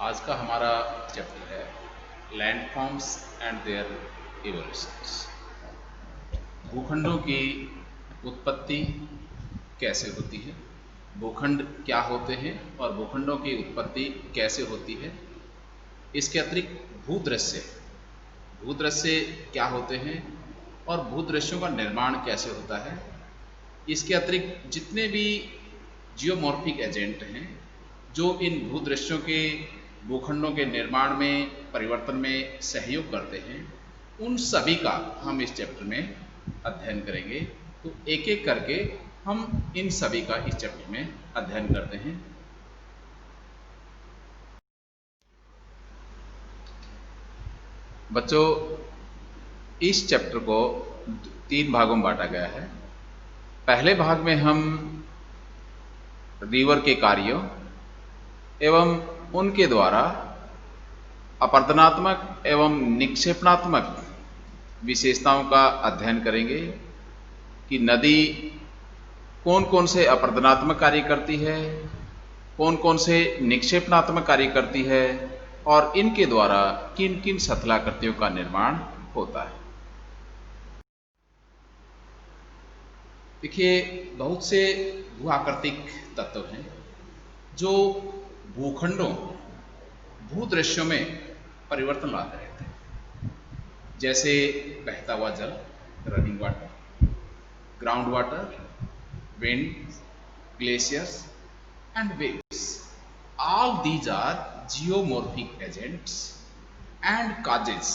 आज का हमारा चैप्टर है लैंडफॉर्म्स एंड देयर इवोल्यूशंस। भूखंडों की उत्पत्ति कैसे होती है, भूखंड क्या होते हैं और भूखंडों की उत्पत्ति कैसे होती है। इसके अतिरिक्त भूदृश्य भूदृश्य क्या होते हैं और भूदृश्यों का निर्माण कैसे होता है। इसके अतिरिक्त जितने भी जियोमॉर्फिक एजेंट हैं जो इन भूदृश्यों के भूखंडों के निर्माण में परिवर्तन में सहयोग करते हैं, उन सभी का हम इस चैप्टर में अध्ययन करेंगे। तो एक एक करके हम इन सभी का इस चैप्टर में अध्ययन करते हैं। बच्चों, इस चैप्टर को 3 भागों में बांटा गया है। पहले भाग में हम रिवर के कार्यों एवं उनके द्वारा अपरदनात्मक एवं निक्षेपणात्मक विशेषताओं का अध्ययन करेंगे कि नदी कौन कौन से अपरदनात्मक कार्य करती है, कौन कौन से निक्षेपणात्मक कार्य करती है और इनके द्वारा किन किन सतलाकृतियों का निर्माण होता है। देखिए, बहुत से भूआकृतिक तत्व हैं जो भूखंडों भूदृश्यों में परिवर्तन लाते रहते हैं, जैसे बहता हुआ जल, running water, ground water, wind, glaciers and waves. All these are geomorphic agents and causes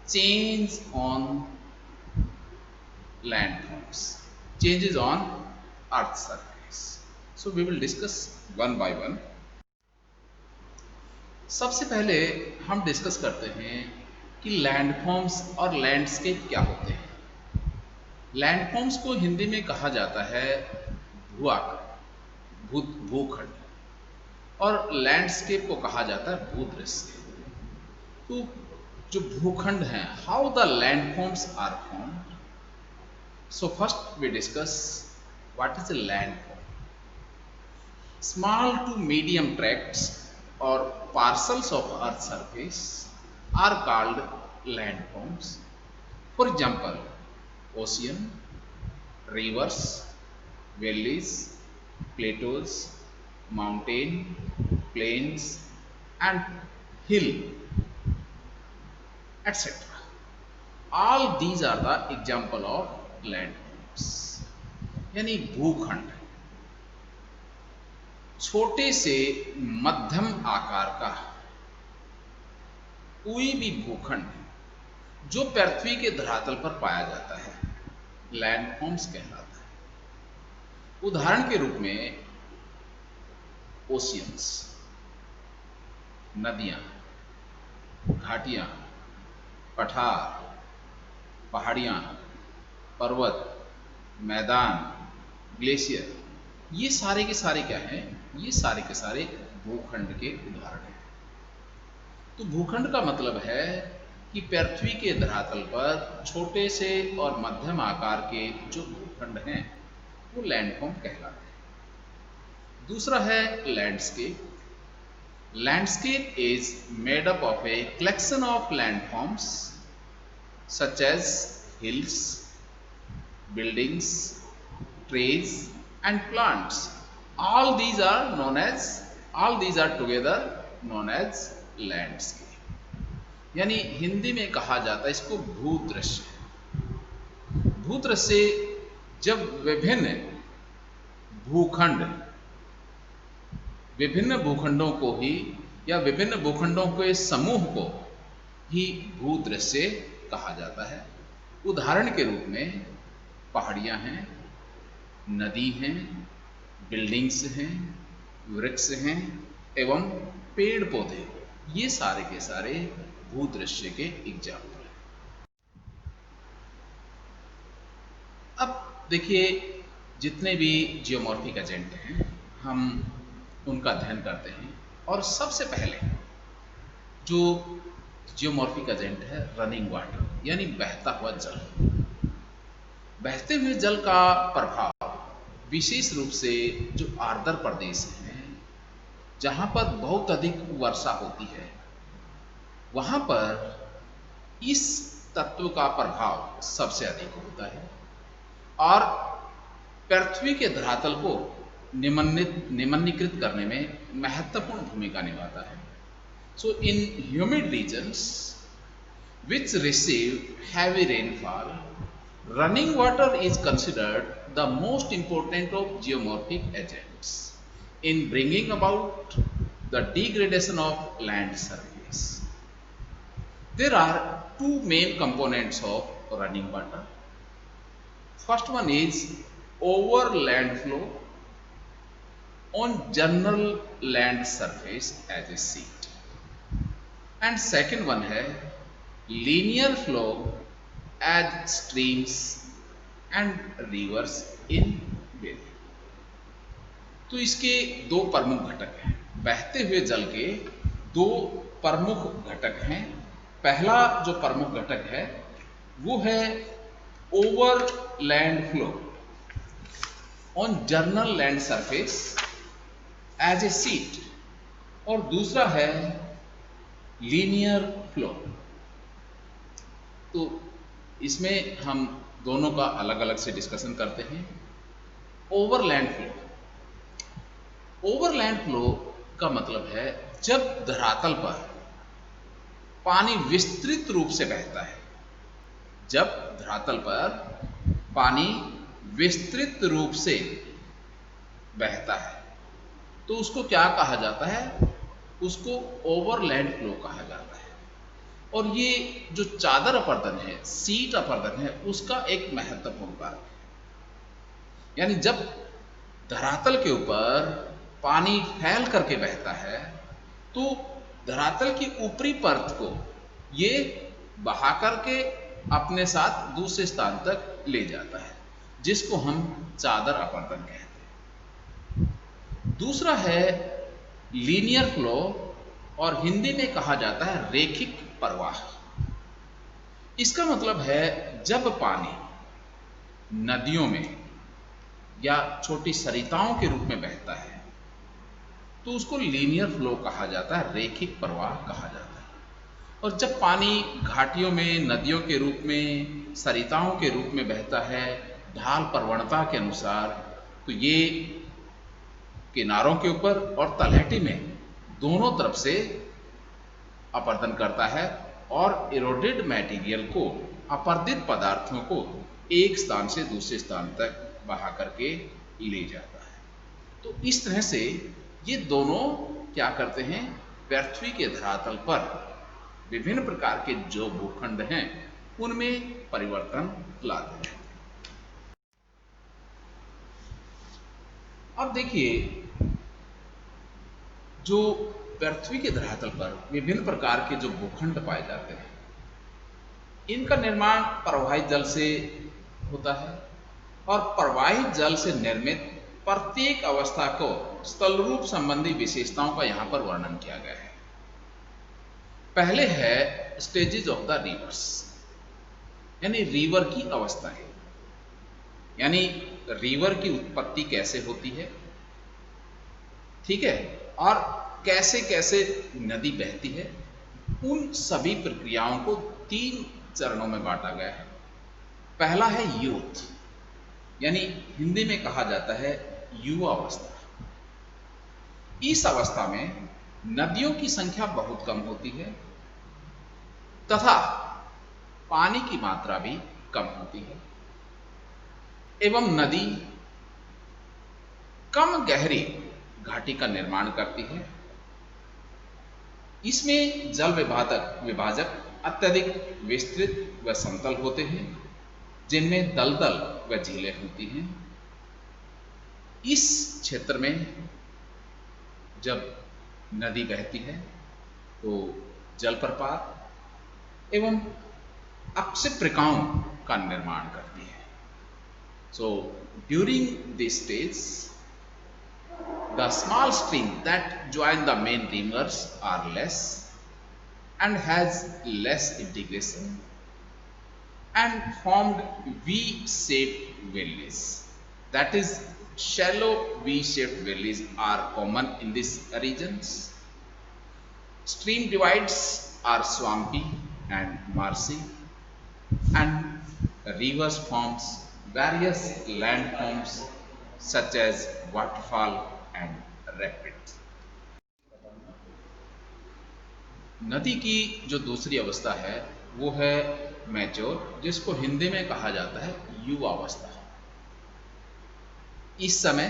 change on landforms, changes on earth's surface. So we will discuss one by one. सबसे पहले हम डिस्कस करते हैं कि लैंडफॉर्म्स और landscape क्या होते हैं। लैंडफॉर्म्स को हिंदी में कहा जाता है भूखंड, और लैंडस्केप को कहा जाता है भूदृश्य। तो जो भूखंड हैं, how the landforms are formed. So first we discuss what is a landform. Small to medium tracts और parcels of earth surface are called landforms. For example, ocean, rivers, valleys, plateaus, mountain, plains and hill, etc. All these are the example of landforms। यानी भूखंड छोटे से मध्यम आकार का कोई भी भूखंड जो पृथ्वी के धरातल पर पाया जाता है लैंडफॉर्म्स कहलाता है। उदाहरण के रूप में ओशियंस, नदियाँ, घाटियाँ, पठार, पहाड़ियाँ, पर्वत, मैदान, ग्लेशियर, ये सारे के सारे क्या हैं? ये सारे के सारे भूखंड के उदाहरण हैं। तो भूखंड का मतलब है कि पृथ्वी के धरातल पर छोटे से और मध्यम आकार के जो भूखंड हैं वो लैंडफॉर्म कहलाते हैं। दूसरा है landscape. Landscape is made up of a collection of landforms such as hills, buildings, trees and plants. All these are together known as landscape। यानी हिंदी में कहा जाता है इसको भूदृश्य। भूदृश्य जब विभिन्न भूखंडों को ही या विभिन्न भूखंडों के समूह को ही भूदृश्य कहा जाता है। उदाहरण के रूप में पहाड़ियाँ हैं, नदी हैं, बिल्डिंग्स हैं, वृक्ष हैं एवं पेड़ पौधे, ये सारे के सारे भूदृश्य के एग्जाम्पल हैं। अब देखिए, जितने भी जियोमॉर्फिक एजेंट हैं हम उनका अध्ययन करते हैं, और सबसे पहले जो जियोमॉर्फिक एजेंट है रनिंग वाटर, यानी बहता हुआ जल। बहते हुए जल का प्रभाव विशेष रूप से जो आर्द्र प्रदेश हैं जहाँ पर बहुत अधिक वर्षा होती है वहाँ पर इस तत्व का प्रभाव सबसे अधिक होता है और पृथ्वी के धरातल को निम्नीकृत करने में महत्वपूर्ण भूमिका निभाता है। So in humid regions which receive heavy rainfall, running water is considered the most important of geomorphic agents in bringing about the degradation of land surface. There are two main components of running water. First one is overland flow on general land surface as a sheet, and second one है linear flow as streams and rivers in valley. तो इसके दो प्रमुख घटक हैं, बहते हुए जल के दो प्रमुख घटक हैं। पहला जो प्रमुख घटक है वो है overland flow on general land surface as a sheet, और दूसरा है लीनियर फ्लो। तो इसमें हम दोनों का अलग अलग से डिस्कशन करते हैं। ओवरलैंड फ्लो, ओवरलैंड फ्लो का मतलब है जब धरातल पर पानी विस्तृत रूप से बहता है, जब धरातल पर पानी विस्तृत रूप से बहता है तो उसको क्या कहा जाता है, उसको ओवरलैंड फ्लो कहा जाता है। और ये जो चादर अपरदन है, सीट अपरदन है, उसका एक महत्वपूर्ण कारक है। यानी जब धरातल के ऊपर पानी फैल करके बहता है तो धरातल की ऊपरी परत को ये बहा करके अपने साथ दूसरे स्थान तक ले जाता है, जिसको हम चादर अपरदन कहते हैं। दूसरा है लीनियर फ्लो, और हिंदी में कहा जाता है रेखिक प्रवाह। इसका मतलब है जब पानी नदियों में या छोटी सरिताओं के रूप में बहता है तो उसको लीनियर फ्लो कहा जाता है, रेखिक प्रवाह कहा जाता है। और जब पानी घाटियों में, नदियों के रूप में, सरिताओं के रूप में बहता है ढाल प्रवणता के अनुसार, तो ये किनारों के ऊपर और तलहटी में दोनों तरफ से अपरदन करता है और इरोडेड मटेरियल को, अपरदित पदार्थों को एक स्थान से दूसरे स्थान तक बहा करके ले जाता है। तो इस तरह से ये दोनों क्या करते हैं, पृथ्वी के धरातल पर विभिन्न प्रकार के जो भूखंड हैं उनमें परिवर्तन लाते हैं। अब देखिए, जो पृथ्वी के धरातल पर विभिन्न प्रकार के जो भूखंड पाए जाते हैं, इनका निर्माण प्रवाहित जल से होता है और प्रवाहित जल से निर्मित प्रत्येक अवस्था को स्थल रूप संबंधी विशेषताओं का यहाँ पर वर्णन किया गया है। पहले है स्टेजेस ऑफ द रिवर्स, यानी रिवर की अवस्थाएं, यानी रिवर की उत्पत्ति कैसे होती है, ठीक है, और कैसे कैसे नदी बहती है, उन सभी प्रक्रियाओं को 3 चरणों में बांटा गया है। पहला है यूथ, यानी हिंदी में कहा जाता है युवा अवस्था। इस अवस्था में नदियों की संख्या बहुत कम होती है तथा पानी की मात्रा भी कम होती है एवं नदी कम गहरी घाटी का निर्माण करती है। इसमें जल विभाजक अत्यधिक विस्तृत व समतल होते हैं, जिनमें दलदल व झीलें होती हैं। इस क्षेत्र में जब नदी बहती है तो जलप्रपात एवं अक्षिप्रिकाओं का निर्माण करती है। So during this stage the small streams that join the main rivers are less and has less integration and formed V-shaped valleys, that is shallow V-shaped valleys are common in these regions. Stream divides are swampy and marshy, and rivers forms various landforms such as waterfall and rapids. नदी की जो दूसरी अवस्था है वो है mature, जिसको हिंदी में कहा जाता है युवावस्था। इस समय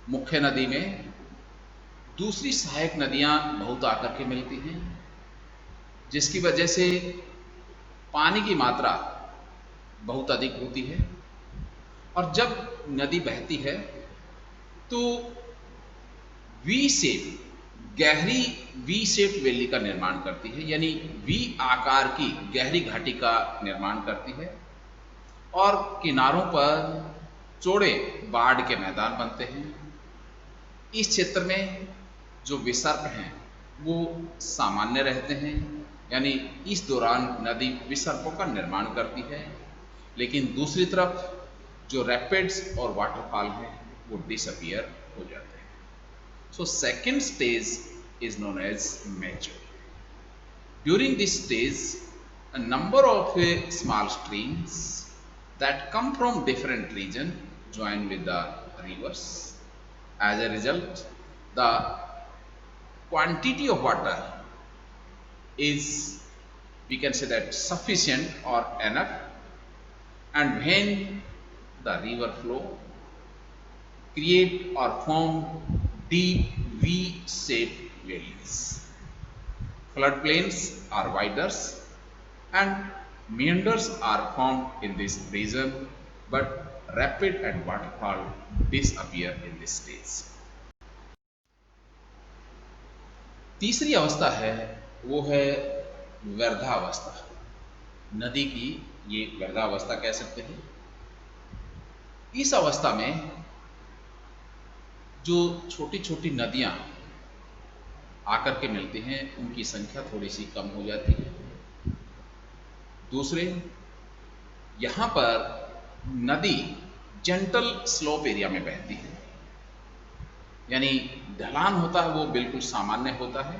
मुख्य नदी में दूसरी सहायक नदियां बहुत आकर के मिलती हैं, जिसकी वजह से पानी की मात्रा बहुत अधिक होती है। और जब नदी बहती है तो वी शेप, गहरी वी शेप वैली का निर्माण करती है, यानी वी आकार की गहरी घाटी का निर्माण करती है, और किनारों पर चौड़े बाढ़ के मैदान बनते हैं। इस क्षेत्र में जो विसर्प हैं वो सामान्य रहते हैं, यानी इस दौरान नदी विसर्पों का निर्माण करती है, लेकिन दूसरी तरफ जो रैपिड्स और वाटरफॉल हैं वो डिसअपियर हो जाते हैं। So second stage is known as mature. During this stage a number of small streams that come from different region join with the rivers. As a result, the quantity of water is, we can say that, sufficient or enough, and when the river flow create or form deep V-shaped valleys. Floodplains are wider and meanders are formed in this region, but rapid and waterfall disappear in this stage. तीसरी अवस्था है वो है व्यर्धावस्था। नदी की ये व्यर्धावस्था कह सकते हैं। इस अवस्था में जो छोटी छोटी नदियां आकर के मिलती हैं उनकी संख्या थोड़ी सी कम हो जाती है। दूसरे, यहाँ पर नदी जेंटल स्लोप एरिया में बहती है, यानी ढलान होता है वो बिल्कुल सामान्य होता है,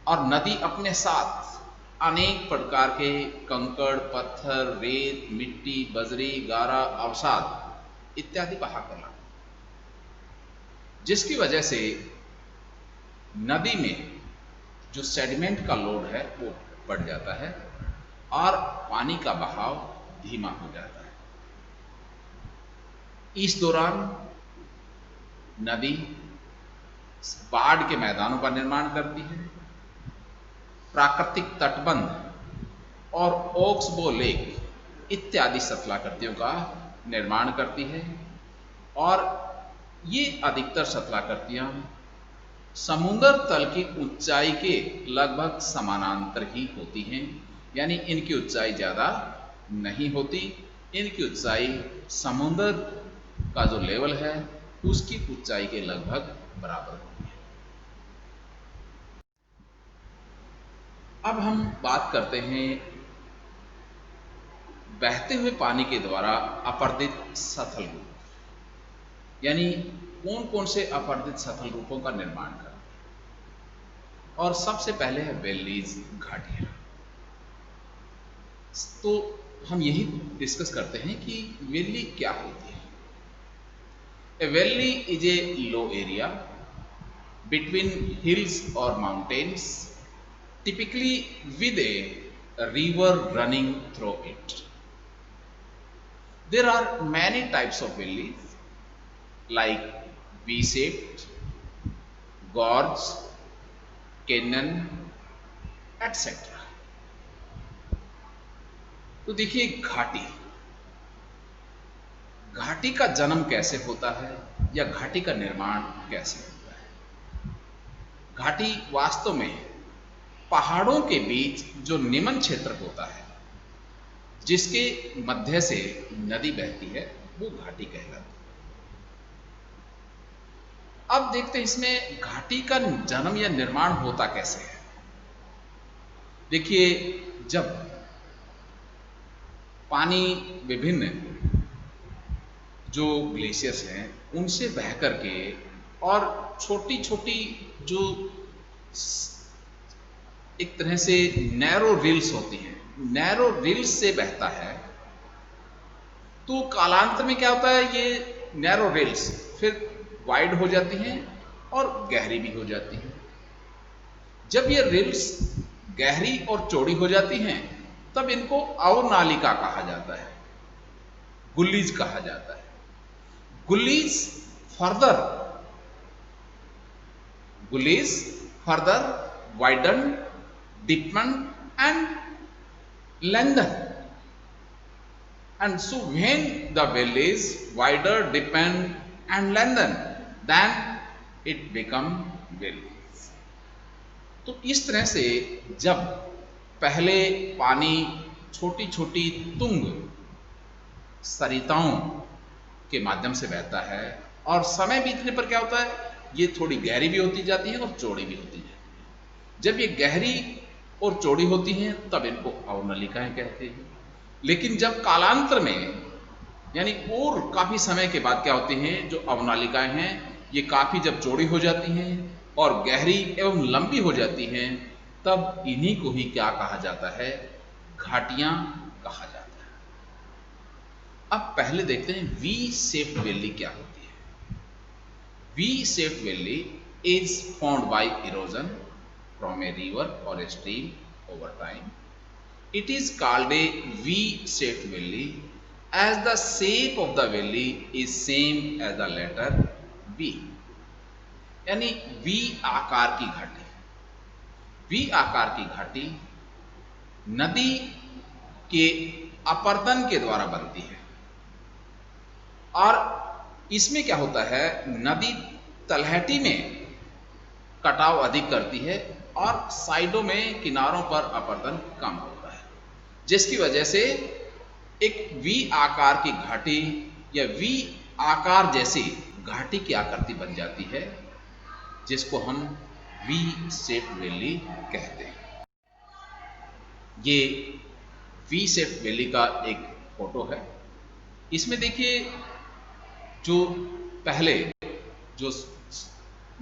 और नदी अपने साथ अनेक प्रकार के कंकड़, पत्थर, रेत, मिट्टी, बजरी, गारा, अवसाद इत्यादि बहा कर लाती है, जिसकी वजह से नदी में जो सेडिमेंट का लोड है वो बढ़ जाता है और पानी का बहाव धीमा हो जाता है। इस दौरान नदी बाढ़ के मैदानों का निर्माण करती है, प्राकृतिक तटबंध और ओक्सबो लेक इत्यादि सतलाकृतियों का निर्माण करती है, और ये अधिकतर सतलाकृतियां समुद्र तल की ऊंचाई के लगभग समानांतर ही होती हैं, यानी इनकी ऊंचाई ज़्यादा नहीं होती। इनकी ऊंचाई समुद्र का जो लेवल है उसकी ऊंचाई के लगभग बराबर होती है। अब हम बात करते हैं बहते हुए पानी के द्वारा अपरदित सतल रूप, यानी कौन कौन से अपरदित सतल रूपों का निर्माण करते हैं। और सबसे पहले है वैलीज, घाटियां। तो हम यही डिस्कस करते हैं कि वैली क्या होती है। A valley is a low area between hills और mountains, typically with a river running through it. There are many types of valleys like V-shaped, gorge, canyon, etc. तो देखिए घाटी, घाटी का जन्म कैसे होता है या घाटी का निर्माण कैसे होता है। घाटी वास्तव में पहाड़ों के बीच जो निमन क्षेत्र होता है जिसके मध्य से नदी बहती है वो घाटी कहलाती है। अब देखते हैं इसमें घाटी का जन्म या निर्माण होता कैसे है। देखिए, जब पानी विभिन्न जो ग्लेशियर्स हैं उनसे बह करके और छोटी छोटी जो एक तरह से नैरो रिल्स होती हैं, नैरो रिल्स से बहता है। तो कालांतर में क्या होता है, ये नैरो रिल्स फिर वाइड हो जाती हैं और गहरी भी हो जाती हैं। जब ये रिल्स गहरी और चौड़ी हो जाती हैं तब इनको अवनालिका कहा जाता है, गुल्लीज कहा जाता है। Gullies further gullies further widen, deepen and lengthen. And so when the well is wider, deepen and lengthen, then it become well. तो इस तरह से जब पहले पानी छोटी छोटी तुंग सरिताओं के माध्यम से बहता है और समय बीतने पर क्या होता है, ये थोड़ी गहरी भी होती जाती है और चौड़ी भी होती जाती है। जब ये गहरी और चौड़ी होती हैं तब इनको अवनलिकाएं कहते हैं। लेकिन जब कालांतर में यानी और काफी समय के बाद क्या होती हैं, जो अवनालिकाएं हैं ये काफी जब चौड़ी हो जाती हैं और गहरी एवं लंबी हो जाती हैं तब इन्हीं को ही क्या कहा जाता है, घाटियां कहा जाता है। अब पहले देखते हैं वी शेप्ड वैली क्या होती है। V shaped valley is formed by erosion from a river or a stream over time. It is called a V-shaped valley as the shape of the valley is same as the letter V. यानी V आकार की घाटी। V आकार की घाटी नदी के अपर्दन के द्वारा बनती है और इसमें क्या होता है, नदी तलहटी में कटाव अधिक करती है और साइडों में किनारों पर अपर्दन कम होता है, जिसकी वजह से एक वी आकार की घाटी या वी आकार जैसी घाटी की आकृति बन जाती है, जिसको हम वी शेप्ड वैली कहते हैं। ये वी शेप्ड वैली का एक फोटो है। इसमें देखिए जो पहले जो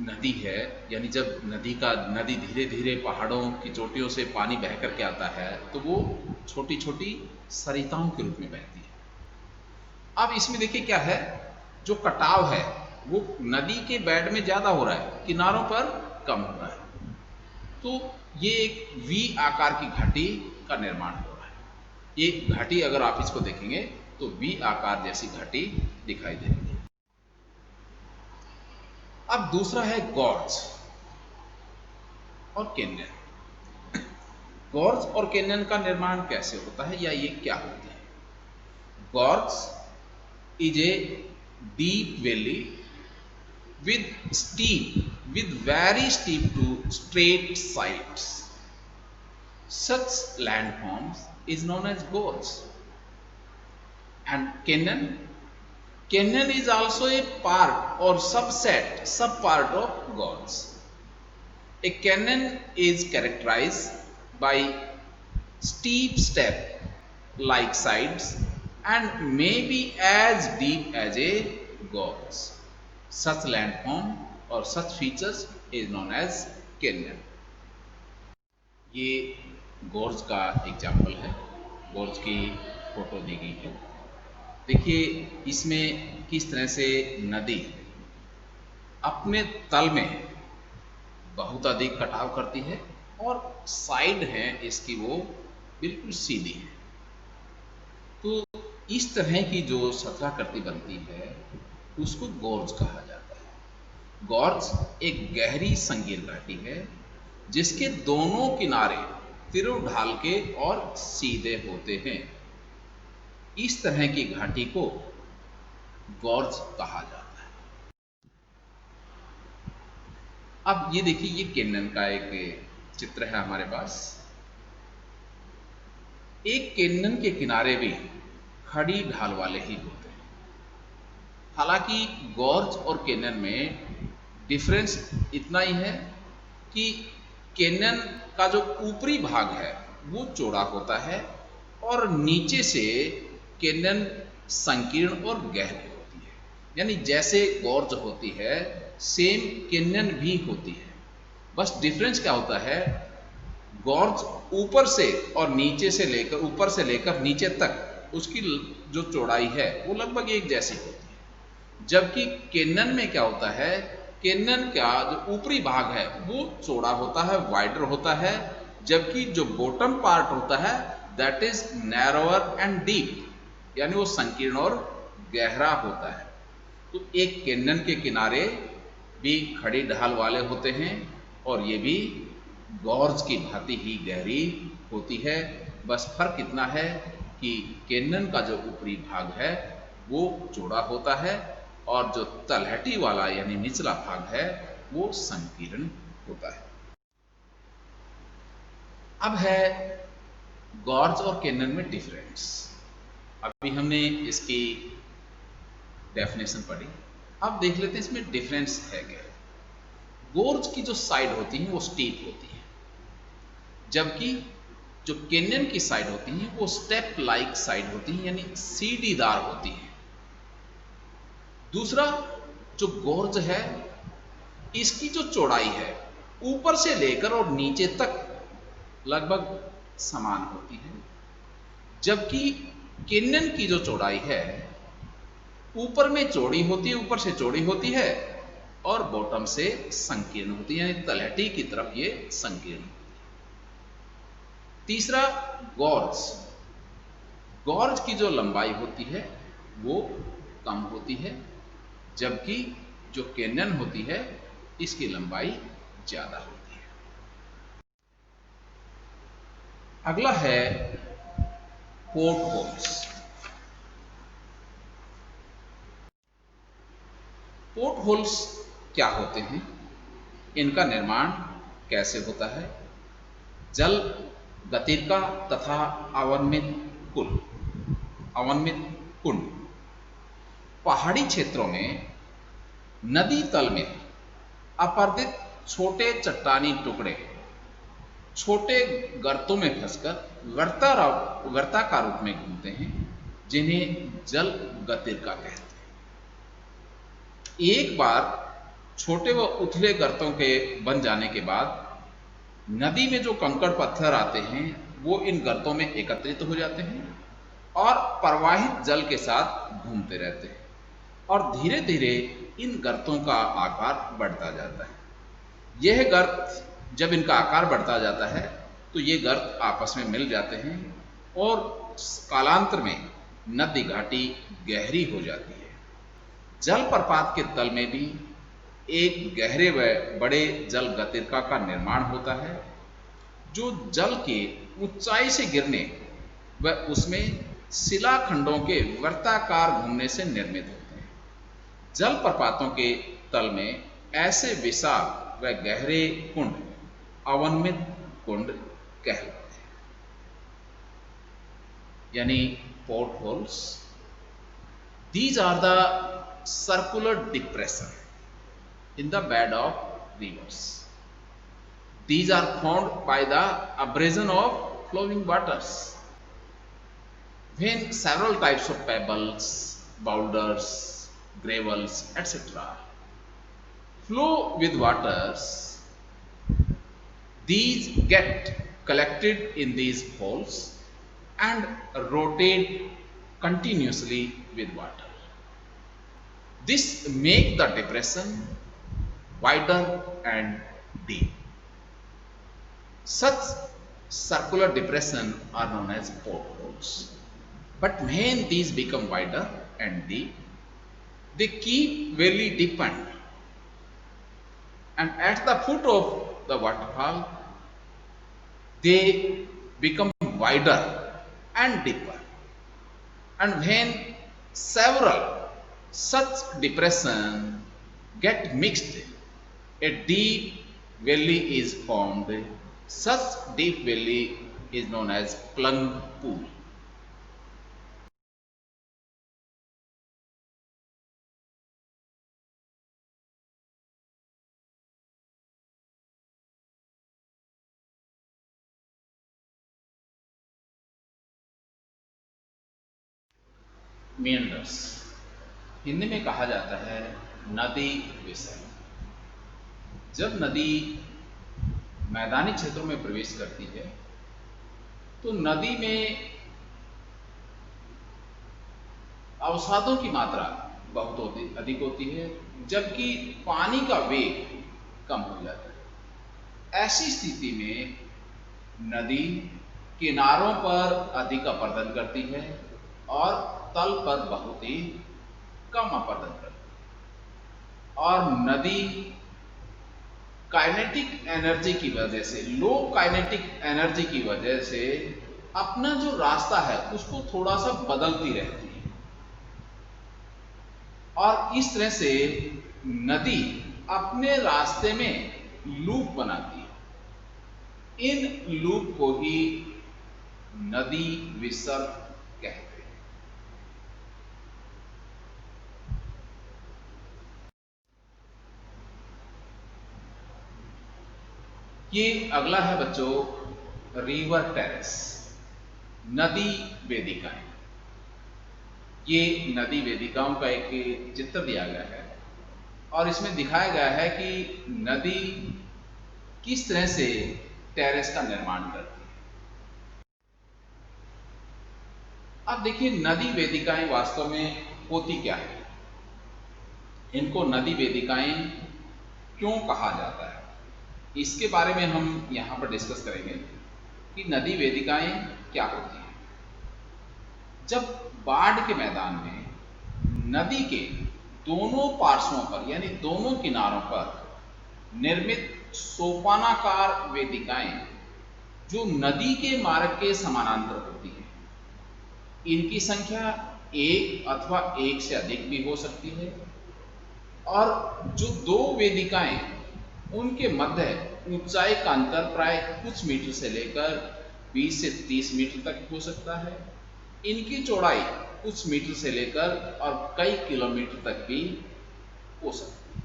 नदी है, यानी जब नदी धीरे धीरे पहाड़ों की चोटियों से पानी बह करके आता है तो वो छोटी छोटी सरिताओं के रूप में बहती है। अब इसमें देखिए क्या है, जो कटाव है वो नदी के बेड में ज्यादा हो रहा है, किनारों पर कम हो रहा है। तो ये एक वी आकार की घाटी का निर्माण हो रहा है। ये घाटी अगर आप इसको देखेंगे तो वी आकार जैसी घाटी दिखाई देगी। अब दूसरा है गॉर्ज और कैन्यन। गॉर्ज और कैन्यन का निर्माण कैसे होता है या ये क्या होते हैं? Gorge is a deep valley with very steep to straight sides. Such landforms is known as gorge. And canyon is also a part or sub-part of gorge. A canyon is characterized by steep step-like sides and may be as deep as a gorge. Such landform or such features is known as canyon. ये गोर्ज का example है, गोर्ज की photo दी गई है। देखिए इसमें किस तरह से नदी अपने तल में बहुत अधिक कटाव करती है और साइड है इसकी वो बिल्कुल सीधी है। तो इस तरह की जो सतहाकृति बनती है उसको गोर्ज कहा जाता है। गोर्ज एक गहरी संकीर्ण घाटी है जिसके दोनों किनारे तिरु ढाल के और सीधे होते हैं। इस तरह की घाटी को गोर्ज कहा जाता है। अब ये देखिए, ये कैन्यन का एक चित्र है हमारे पास। एक कैन्यन के किनारे भी खड़ी ढाल वाले ही होते हैं। हालांकि गोर्ज और कैन्यन में डिफरेंस इतना ही है कि कैन्यन का जो ऊपरी भाग है वो चौड़ा होता है और नीचे से कैन्यन संकीर्ण और गहरी होती है। यानी जैसे गॉर्ज होती है सेम कैन्यन भी होती है, बस डिफरेंस क्या होता है, गॉर्ज ऊपर से और नीचे से लेकर ऊपर से लेकर नीचे तक उसकी जो चौड़ाई है वो लगभग एक जैसी होती है। जबकि कैन्यन में क्या होता है, कैन्यन का जो ऊपरी भाग है वो चौड़ा होता है, वाइडर होता है, जबकि जो बॉटम पार्ट होता है that is narrower and deep, यानी वो संकीर्ण और गहरा होता है। तो एक कैन्यन के किनारे भी खड़ी ढाल वाले होते हैं और ये भी गॉर्ज की भांति ही गहरी होती है। बस फर्क इतना है कि कैन्यन का जो ऊपरी भाग है वो चौड़ा होता है और जो तलहटी वाला यानी निचला भाग है वो संकीर्ण होता है। अब है गॉर्ज और कैन्यन में डिफरेंस। अभी हमने इसकी डेफिनेशन पढ़ी, अब देख लेते हैं इसमें डिफरेंस है क्या। गोर्ज की जो साइड होती है वो स्टीप होती है, जबकि जो कैन्यन की साइड होती है वो स्टेप लाइक साइड होती है, यानी सीढ़ीदार होती है। दूसरा, जो गोर्ज है इसकी जो चौड़ाई है ऊपर से लेकर और नीचे तक लगभग समान होती है, जबकि कैन्यन की जो चौड़ाई है ऊपर में चौड़ी होती है, ऊपर से चौड़ी होती है और बॉटम से संकीर्ण होती है, यानी तलहटी की तरफ ये संकीर्ण। तीसरा, गॉर्ज, गॉर्ज की जो लंबाई होती है वो कम होती है, जबकि जो कैन्यन होती है इसकी लंबाई ज्यादा होती है। अगला है पोर्ट होल्स। पोर्ट होल्स क्या होते हैं, इनका निर्माण कैसे होता है। जल गतिका तथा अवनमित कुल अवनमित कुंड, पहाड़ी क्षेत्रों में नदी तल में अपर्दित छोटे चट्टानी टुकड़े छोटे गर्तों में फंसकर गर्ताकार रूप में घूमते हैं, जिन्हें जल गतिका कहते हैं। एक बार छोटे व उथले गर्तों के बन जाने के बाद नदी में जो कंकड़ पत्थर आते हैं वो इन गर्तों में एकत्रित हो जाते हैं और प्रवाहित जल के साथ घूमते रहते हैं और धीरे धीरे इन गर्तों का आकार बढ़ता जाता है। यह गर्त जब इनका आकार बढ़ता जाता है तो ये गर्त आपस में मिल जाते हैं और कालांतर में नदी घाटी गहरी हो जाती है। जलप्रपात के तल में भी एक गहरे व बड़े जल गतिका का निर्माण होता है, जो जल के ऊंचाई से गिरने व उसमें शिलाखंडों के वर्ताकार घूमने से निर्मित होते हैं। जलप्रपातों के तल में ऐसे विशाल व गहरे कुंड अवनमित कुंड कहलाते हैं, यानी port holes. These are the circular depression in the bed of rivers. These are formed by the abrasion of flowing waters. When several types of pebbles, boulders, gravels, etc. flow with waters, these get collected in these holes and rotate continuously with water. This make the depression wider and deep. Such circular depression are known as portholes. But when these become wider and deep, they keep valley deepened, and at the foot of the waterfall, they become wider and deeper. And when several such depressions get mixed, a deep valley is formed. Such deep valley is known as plung pool. Meanders. Hindi में कहा जाता है नदी विसर्ग। जब नदी मैदानी क्षेत्रों में प्रवेश करती है तो नदी में अवसादों की मात्रा बहुत अधिक होती है, जबकि पानी का वेग कम हो जाता है। ऐसी स्थिति में नदी किनारों पर अधिक अपरदन करती है और तल पर बहुत ही कम अपरदन करती है। और नदी काइनेटिक एनर्जी की वजह से, लो काइनेटिक एनर्जी की वजह से अपना जो रास्ता है उसको थोड़ा सा बदलती रहती है, और इस तरह से नदी अपने रास्ते में लूप बनाती है। इन लूप को ही नदी विसर्ग कहते हैं। ये अगला है बच्चों रिवर टेरेस, नदी वेदिकाएं। ये नदी वेदिकाओं का एक चित्र दिया गया है और इसमें दिखाया गया है कि नदी किस तरह से टेरेस का निर्माण करती है। अब देखिए नदी वेदिकाएं वास्तव में होती क्या है, इनको नदी वेदिकाएं क्यों कहा जाता है, इसके बारे में हम यहाँ पर डिस्कस करेंगे कि नदी वेदिकाएं क्या होती हैं। जब बाढ़ के मैदान में नदी के दोनों पार्श्वों पर यानी दोनों किनारों पर निर्मित सोपानाकार वेदिकाएं जो नदी के मार्ग के समानांतर होती है, इनकी संख्या एक अथवा एक से अधिक भी हो सकती है। और जो दो वेदिकाएं उनके मध्य ऊंचाई का अंतर प्राय कुछ मीटर से लेकर 20 से 30 मीटर तक हो सकता है। इनकी चौड़ाई कुछ मीटर से लेकर और कई किलोमीटर तक भी हो सकती है।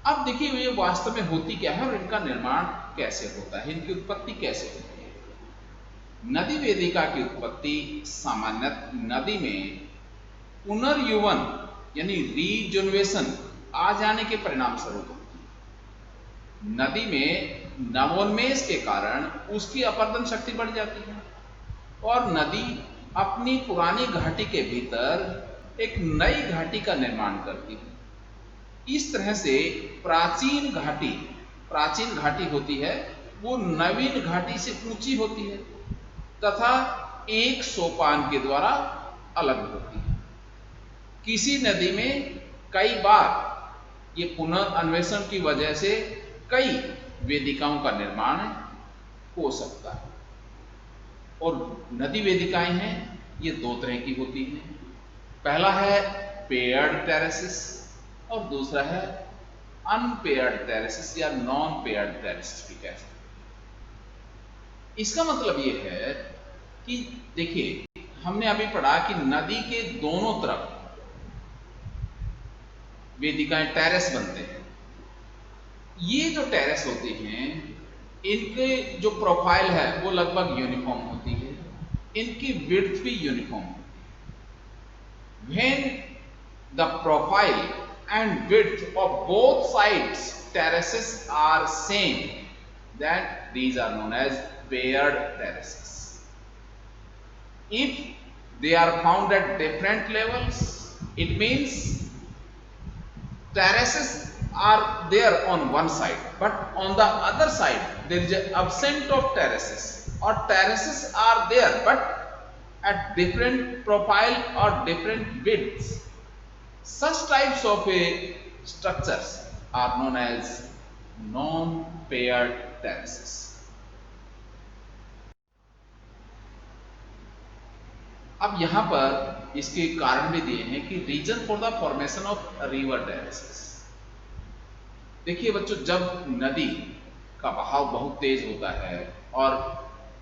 अब देखिए ये वास्तव में होती क्या है और इनका निर्माण कैसे होता है, इनकी उत्पत्ति कैसे होती है। नदी वेदिका की उत्पत्ति सामान्यतः नदी में पुनर्युवन यानी रीजुनवेशन आ जाने के परिणाम स्वरूप होती है। नदी में नवोन्मेष के कारण उसकी अपरदन शक्ति बढ़ जाती है और नदी अपनी पुरानी घाटी के भीतर एक नई घाटी का निर्माण करती है। इस तरह से प्राचीन घाटी होती है वो नवीन घाटी से ऊंची होती है तथा एक सोपान के द्वारा अलग होती है। किसी नदी में कई बार ये पुनर्अन्वेषण की वजह से कई वेदिकाओं का निर्माण हो सकता है। और नदी वेदिकाएं हैं ये दो तरह की होती हैं। पहला है पेयर्ड टेरेसेस और दूसरा है अनपेयर्ड टेरेसेस या नॉन पेयर्ड टेरेसेस भी कह सकते हैं। इसका मतलब ये है कि देखिए हमने अभी पढ़ा कि नदी के दोनों तरफ वेदिकाएं टेरेस बनते हैं। ये जो टेरेस होती हैं इनके जो प्रोफाइल है वो लगभग यूनिफॉर्म होती है, इनकी विड्थ भी यूनिफॉर्म होती है। When the profile and width of both sides terraces are same, then these are known as paired terraces. If they are found at different levels, it means terraces are there on one side, but on the other side there is an absence of terraces, or terraces are there but at different profile or different widths. Such types of structures are known as non-paired terraces. अब यहां पर इसके कारण भी दिए हैं कि reason for the formation of river terraces. देखिए बच्चों जब नदी का बहाव बहुत तेज होता है और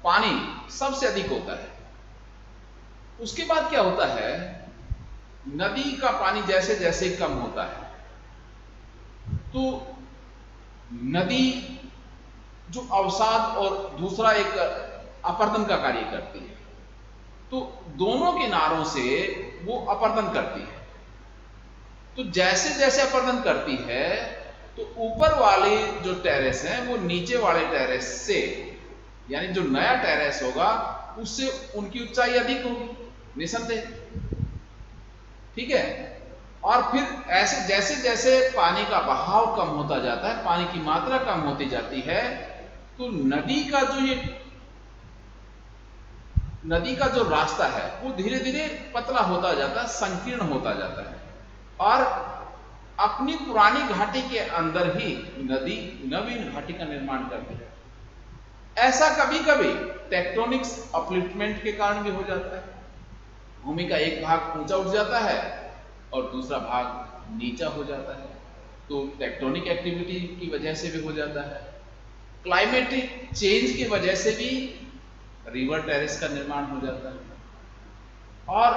पानी सबसे अधिक होता है, उसके बाद क्या होता है नदी का पानी जैसे जैसे कम होता है तो नदी जो अवसाद और दूसरा एक अपरदन का कार्य करती है, तो दोनों किनारों से वो अपरदन करती है तो जैसे जैसे अपर्दन करती है तो ऊपर वाले जो टेरेस है वो नीचे वाले टेरेस से, यानी जो नया टेरेस होगा उससे उनकी ऊंचाई अधिक होगी निसंदेह, ठीक है। और फिर ऐसे जैसे जैसे पानी का बहाव कम होता जाता है, पानी की मात्रा कम होती जाती है, तो नदी का जो रास्ता है वो धीरे धीरे पतला होता जाता है, संकीर्ण होता जाता है और अपनी पुरानी घाटी के अंदर ही नदी नवीन घाटी का निर्माण करती है। ऐसा कभी कभी टेक्टोनिक्स अपलिफ्टमेंट के कारण भी हो जाता है। भूमि का एक भाग ऊंचा उठ जाता है और दूसरा भाग नीचा हो जाता है, तो टेक्टोनिक एक्टिविटी की वजह से भी हो जाता है। क्लाइमेटिक चेंज की वजह से भी रिवर टेरेस का निर्माण हो जाता है। और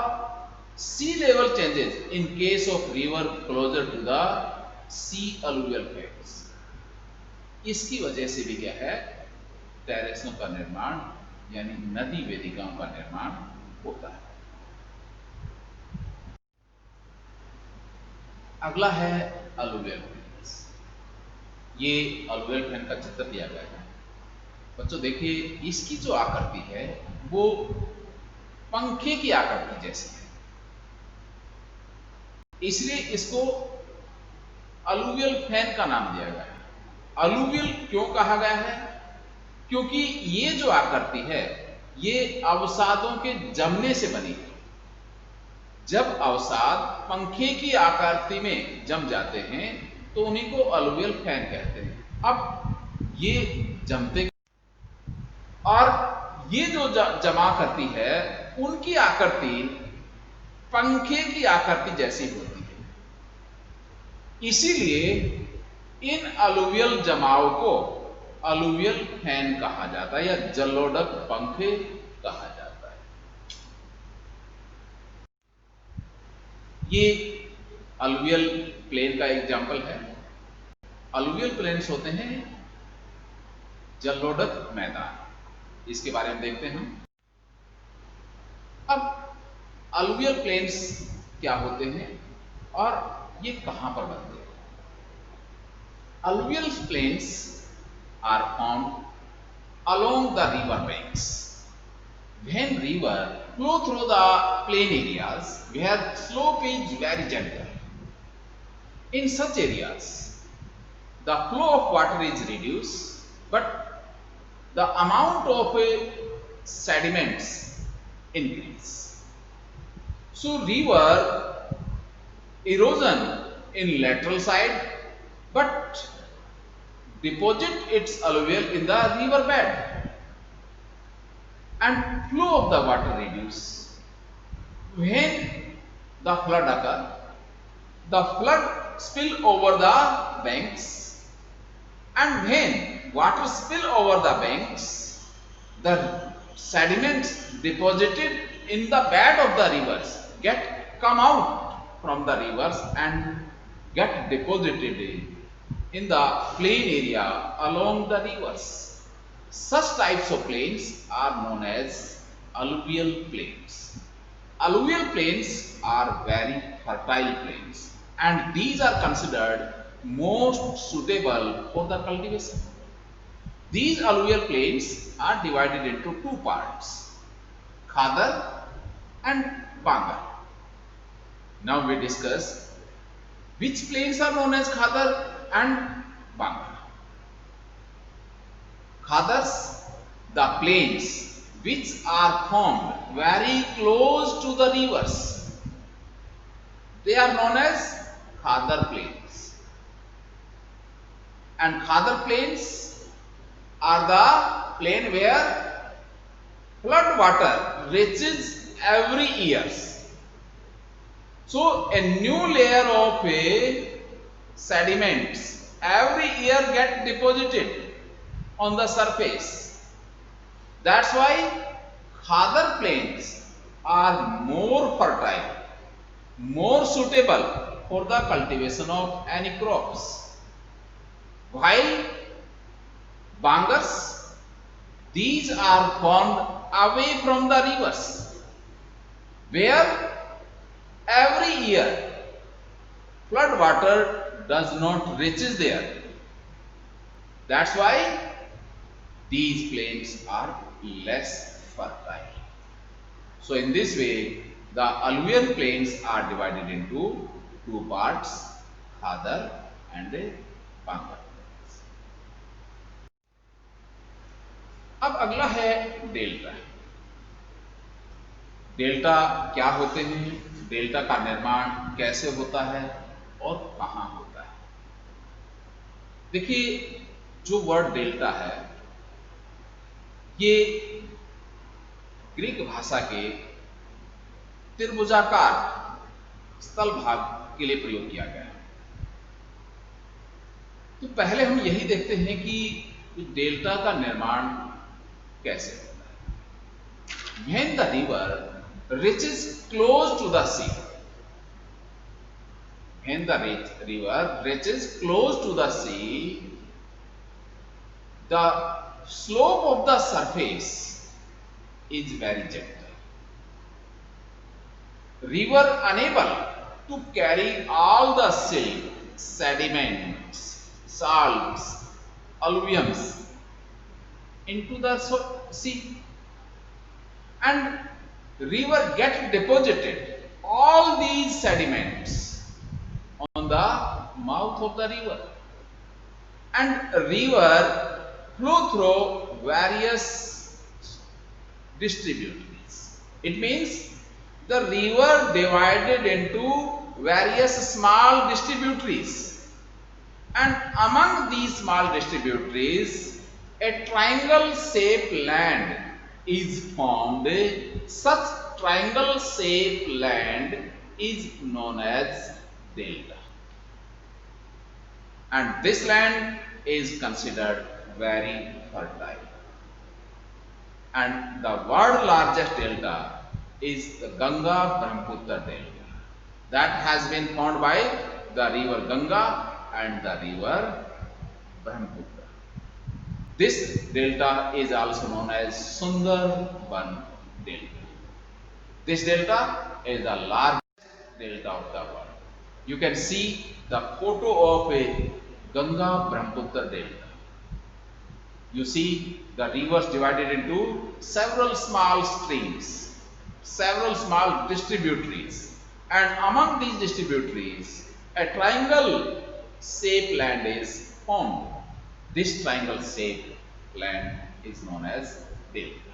sea level changes in case of river closer to the sea alluvial plains, इसकी वजह से भी क्या है, टेरेसों का निर्माण यानी नदी वेदिकाओं का निर्माण होता है। अगला है अलुवियल प्लेन्स। ये अलुवियल प्लेन का चित्र दिया गया है। बच्चों देखिए, इसकी जो आकृति है वो पंखे की आकृति जैसी है, इसलिए इसको अलुवियल फैन का नाम दिया गया है। अलुवियल क्यों कहा गया है? क्योंकि ये जो आकृति है ये अवसादों के जमने से बनी है। जब अवसाद पंखे की आकृति में जम जाते हैं तो उन्हीं को अलुवियल फैन कहते हैं। अब ये जमते और ये जो जमा करती है उनकी आकृति पंखे की आकृति जैसी होती है, इसीलिए इन अलुवियल जमाव को अलुवियल फैन कहा जाता है या जलोढ़क पंखे कहा जाता है। ये अलुवियल प्लेन का एग्जाम्पल है। अलुवियल प्लेन्स होते हैं जलोढ़क मैदान, इसके बारे में देखते हैं। अब अलुवियल प्लेन्स क्या होते हैं और ये कहां पर बनते हैं? Alluvial plains are found along the river banks. When river flow through the plain areas where slope is very gentle, in such areas the flow of water is reduced, but the amount of sediments increase. So river erosion in lateral side, but deposit its alluvial in the river bed and flow of the water reduce. When the flood occur, the flood spill over the banks, and when water spill over the banks, the sediments deposited in the bed of the rivers come out from the rivers and get deposited in the plain area along the rivers. Such types of plains are known as alluvial plains. Alluvial plains are very fertile plains and these are considered most suitable for the cultivation. These alluvial plains are divided into two parts, Khadar and Bangar. Now we discuss which plains are known as Khadar and Bangar. Khadars, the plains which are formed very close to the rivers, they are known as Khadar plains. And Khadar plains are the plain where flood water reaches every year. So a new layer of sediments every year get deposited on the surface. That's why Khadar plains are more fertile, more suitable for the cultivation of any crops. While Bangars, these are formed away from the rivers, where every year flood water does not reaches there. That's why these plains are less fertile. So in this way, the alluvial plains are divided into two parts, Khadar and Pangar. अब अगला है delta. Delta क्या होते हैं, delta का निर्माण कैसे होता है और कहां होता है। देखिए, जो वर्ड डेल्टा है ये ग्रीक भाषा के त्रिभुजाकार स्थल भाग के लिए प्रयोग किया गया है। तो पहले हम यही देखते हैं कि डेल्टा का निर्माण कैसे होता है। When the river reaches close to the sea, when the river reaches close to the sea, the slope of the surface is very gentle. River unable to carry all the silt, sediments, salts, alluviums into the sea, and river get deposited all these sediments on the mouth of the river, and river flow through various distributaries. It means the river divided into various small distributaries, and among these small distributaries a triangle shaped land is formed. Such triangle shaped land is known as delta, and this land is considered very fertile. And the world largest delta is the Ganga Brahmaputra delta, that has been formed by the river Ganga and the river Brahmaputra. This delta is also known as Sundarban delta. This delta is the largest delta of the world. You can see the photo of a Ganga Brahmaputra delta. You see the rivers divided into several small streams, several small distributaries, and among these distributaries a triangle shaped land is formed. This triangle shaped land is known as delta.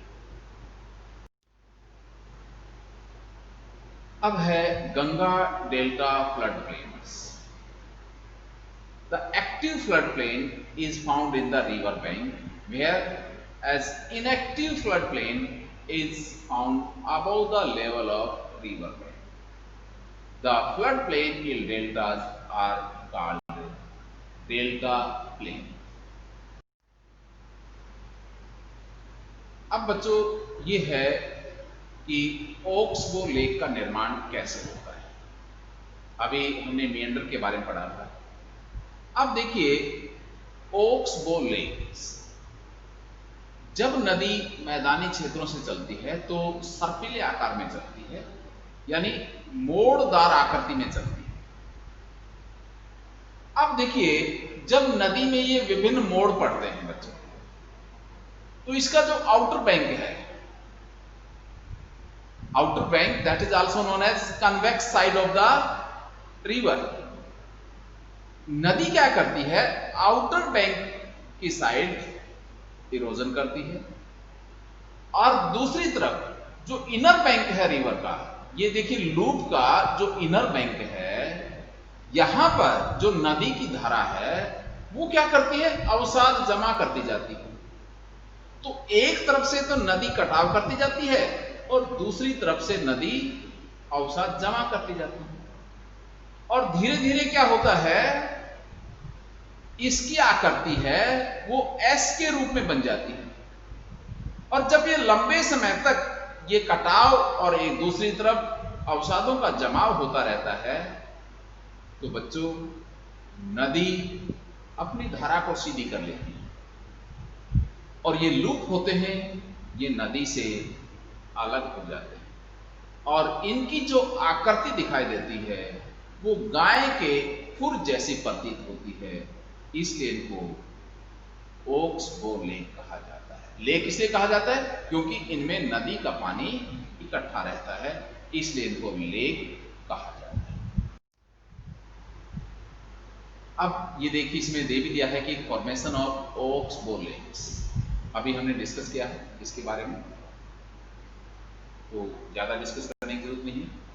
अब है Ganga delta flood plains. The active flood plain is found in the river bank, whereas inactive flood plain is found above the level of river bank. The flood plain in deltas are called delta plain. अब बच्चों ये है कि ओक्सबो lake का निर्माण कैसे होता है। अभी हमने मेंढर के बारे में पढ़ा था। अब देखिए, ओक्सबो लेक जब नदी मैदानी क्षेत्रों से चलती है तो सर्पिले आकार में चलती है, यानी मोड़दार आकृति में चलती है। अब देखिए, जब नदी में ये विभिन्न मोड़ पड़ते हैं बच्चों, तो इसका जो आउटर बैंक है, outer bank, that is also known as convex side of the river. नदी क्या करती है, आउटर बैंक की साइड इरोजन करती है, और दूसरी तरफ जो इनर बैंक है रिवर का, ये देखिए लूप का जो इनर बैंक है, यहां पर जो नदी की धारा है वो क्या करती है, अवसाद जमा करती जाती है। तो एक तरफ से तो नदी कटाव करती जाती है और दूसरी तरफ से नदी अवसाद जमा करती जाती है, और धीरे धीरे क्या होता है, इसकी आकृति है वो एस के रूप में बन जाती है। और जब ये लंबे समय तक ये कटाव और एक दूसरी तरफ अवसादों का जमाव होता रहता है, तो बच्चों नदी अपनी धारा को सीधी कर लेती है, और ये लूप होते हैं, ये नदी से अलग हो जाते हैं, और इनकी जो आकृति दिखाई देती है वो गाय के खुर जैसी प्रतीत होती है, इसलिए इनको ओक्स बो लेक कहा जाता है। लेक इसलिए कहा जाता है क्योंकि इनमें नदी का पानी इकट्ठा रहता है, इसलिए इनको लेक कहा जाता है। अब ये देखिए, इसमें दे भी दिया है कि फॉर्मेशन ऑफ ओक्स बो लेक्स, अभी हमने डिस्कस किया है इसके बारे में, तो ज्यादा डिस्कस करने की जरूरत नहीं है।